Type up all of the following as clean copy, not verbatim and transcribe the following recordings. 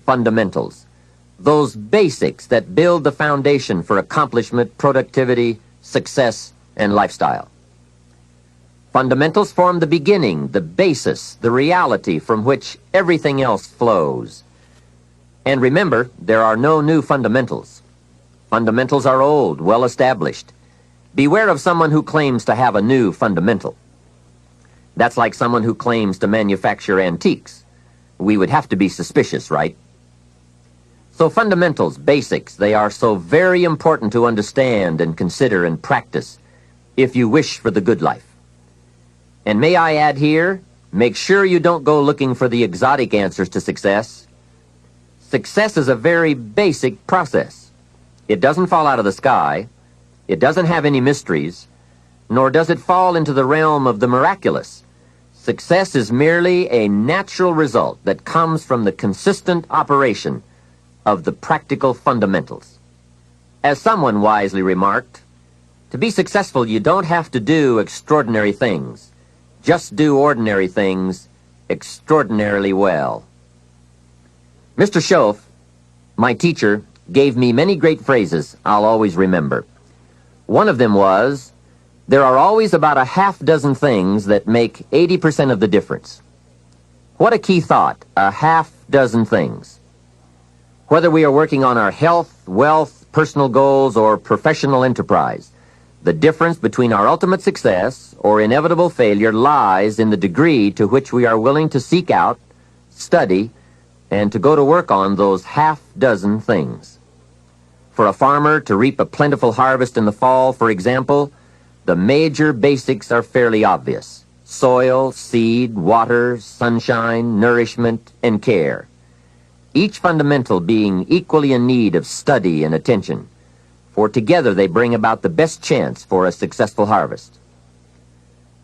fundamentals, those basics that build the foundation for accomplishment, productivity, success, and lifestyle. Fundamentals form the beginning, the basis, the reality from which everything else flows. And remember, there are no new fundamentals. Fundamentals are old, well established. Beware of someone who claims to have a new fundamental. That's like someone who claims to manufacture antiques. We would have to be suspicious, right? So fundamentals, basics, they are so very important to understand and consider and practice if you wish for the good life. And may I add here, make sure you don't go looking for the exotic answers to success. Success is a very basic process. It doesn't fall out of the sky. It doesn't have any mysteries, nor does it fall into the realm of the miraculous. Success is merely a natural result that comes from the consistent operation of the practical fundamentals. As someone wisely remarked, to be successful you don't have to do extraordinary things. Just do ordinary things extraordinarily well. Mr. Schoaf, my teacher, gave me many great phrases I'll always remember. One of them was, there are always about a half dozen things that make 80% of the difference. What a key thought, a half dozen things. Whether we are working on our health, wealth, personal goals, or professional enterprise, the difference between our ultimate success or inevitable failure lies in the degree to which we are willing to seek out, study, and to go to work on those half dozen things. For a farmer to reap a plentiful harvest in the fall, for example, the major basics are fairly obvious: soil, seed, water, sunshine, nourishment, and care. Each fundamental being equally in need of study and attention, for together they bring about the best chance for a successful harvest.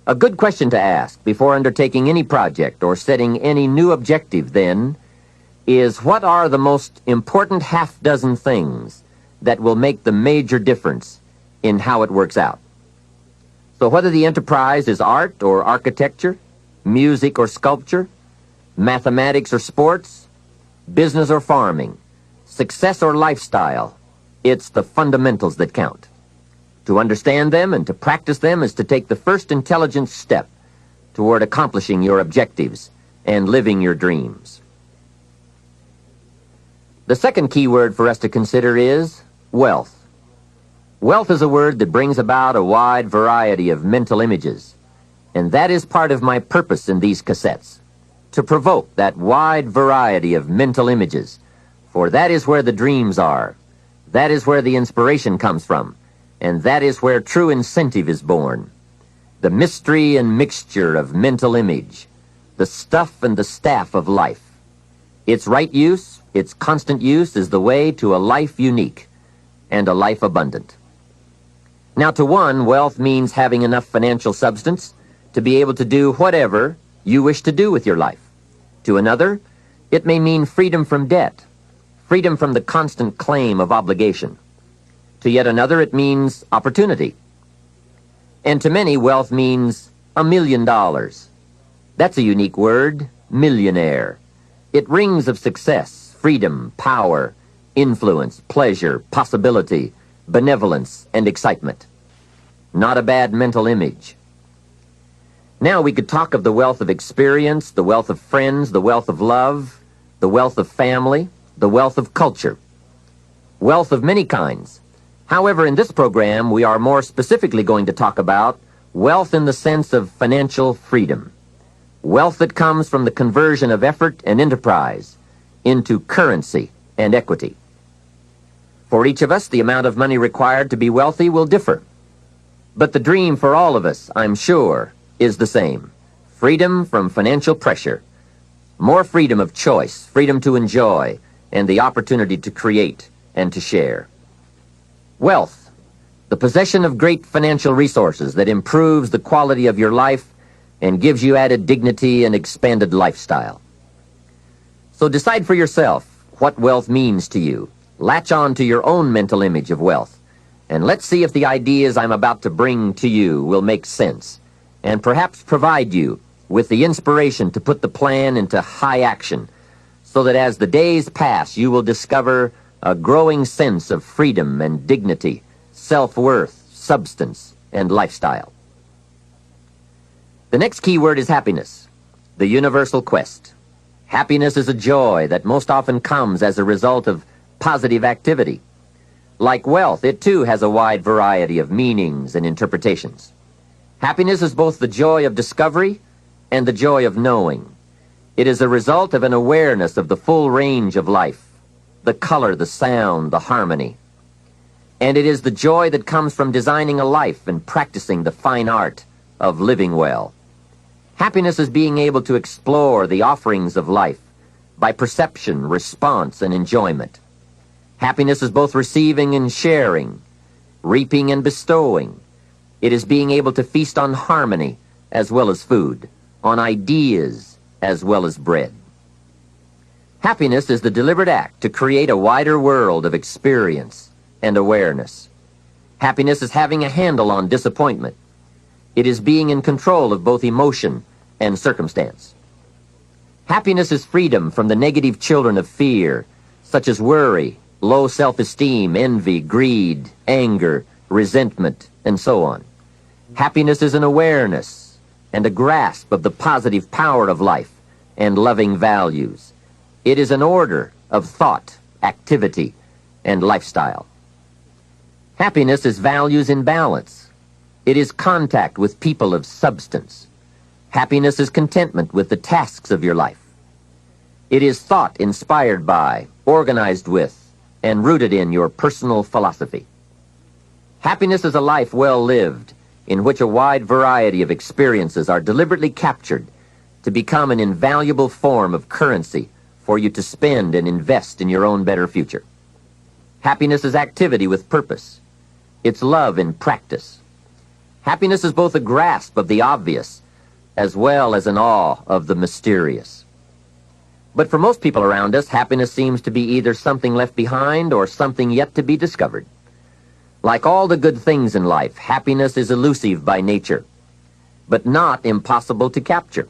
A good question to ask before undertaking any project or setting any new objective, then, is what are the most important half dozen things that will make the major difference in how it works out? So whether the enterprise is art or architecture, music or sculpture, mathematics or sports, business or farming, success or lifestyle, it's the fundamentals that count. To understand them and to practice them is to take the first intelligent step toward accomplishing your objectives and living your dreams. The second key word for us to consider is wealth. Wealth is a word that brings about a wide variety of mental images, and that is part of my purpose in these cassettes, to provoke that wide variety of mental images, for that is where the dreams are, that is where the inspiration comes from, and that is where true incentive is born. The mystery and mixture of mental image, the stuff and the staff of life. Its right use, its constant use is the way to a life unique and a life abundant. Now, to one, wealth means having enough financial substance to be able to do whatever you wish to do with your life. To another, it may mean freedom from debt, freedom from the constant claim of obligation. To yet another, it means opportunity. And to many, wealth means $1 million. That's a unique word, millionaire. It rings of success, freedom, power, influence, pleasure, possibility, benevolence, and excitement. Not a bad mental image. Now we could talk of the wealth of experience, the wealth of friends, the wealth of love, the wealth of family, the wealth of culture. Wealth of many kinds. However, in this program, we are more specifically going to talk about wealth in the sense of financial freedom. Wealth that comes from the conversion of effort and enterprise into currency and equity. For each of us, the amount of money required to be wealthy will differ. But the dream for all of us, I'm sure, is the same. Freedom from financial pressure. More freedom of choice, freedom to enjoy, and the opportunity to create and to share. Wealth, the possession of great financial resources that improves the quality of your life and gives you added dignity and expanded lifestyle. So decide for yourself what wealth means to you. Latch on to your own mental image of wealth, and let's see if the ideas I'm about to bring to you will make sense, and perhaps provide you with the inspiration to put the plan into high action, so that as the days pass, you will discover a growing sense of freedom and dignity, self-worth, substance, and lifestyle. The next key word is happiness, the universal quest. Happiness is a joy that most often comes as a result of positive activity. Like wealth, it too has a wide variety of meanings and interpretations. Happiness is both the joy of discovery and the joy of knowing. It is a result of an awareness of the full range of life, the color, the sound, the harmony. And it is the joy that comes from designing a life and practicing the fine art of living well. Happiness is being able to explore the offerings of life by perception, response, and enjoyment. Happiness is both receiving and sharing, reaping and bestowing. It is being able to feast on harmony as well as food, on ideas as well as bread. Happiness is the deliberate act to create a wider world of experience and awareness. Happiness is having a handle on disappointment. It is being in control of both emotion and circumstance. Happiness is freedom from the negative children of fear, such as worry, low self-esteem, envy, greed, anger, resentment, and so on. Happiness is an awareness and a grasp of the positive power of life and loving values. It is an order of thought, activity, and lifestyle. Happiness is values in balance. It is contact with people of substance. Happiness is contentment with the tasks of your life. It is thought inspired by, organized with, and rooted in your personal philosophy. Happiness is a life well lived, in which a wide variety of experiences are deliberately captured to become an invaluable form of currency for you to spend and invest in your own better future. Happiness is activity with purpose. It's love in practice. Happiness is both a grasp of the obvious as well as an awe of the mysterious. But for most people around us, happiness seems to be either something left behind or something yet to be discovered. Like all the good things in life, happiness is elusive by nature, but not impossible to capture.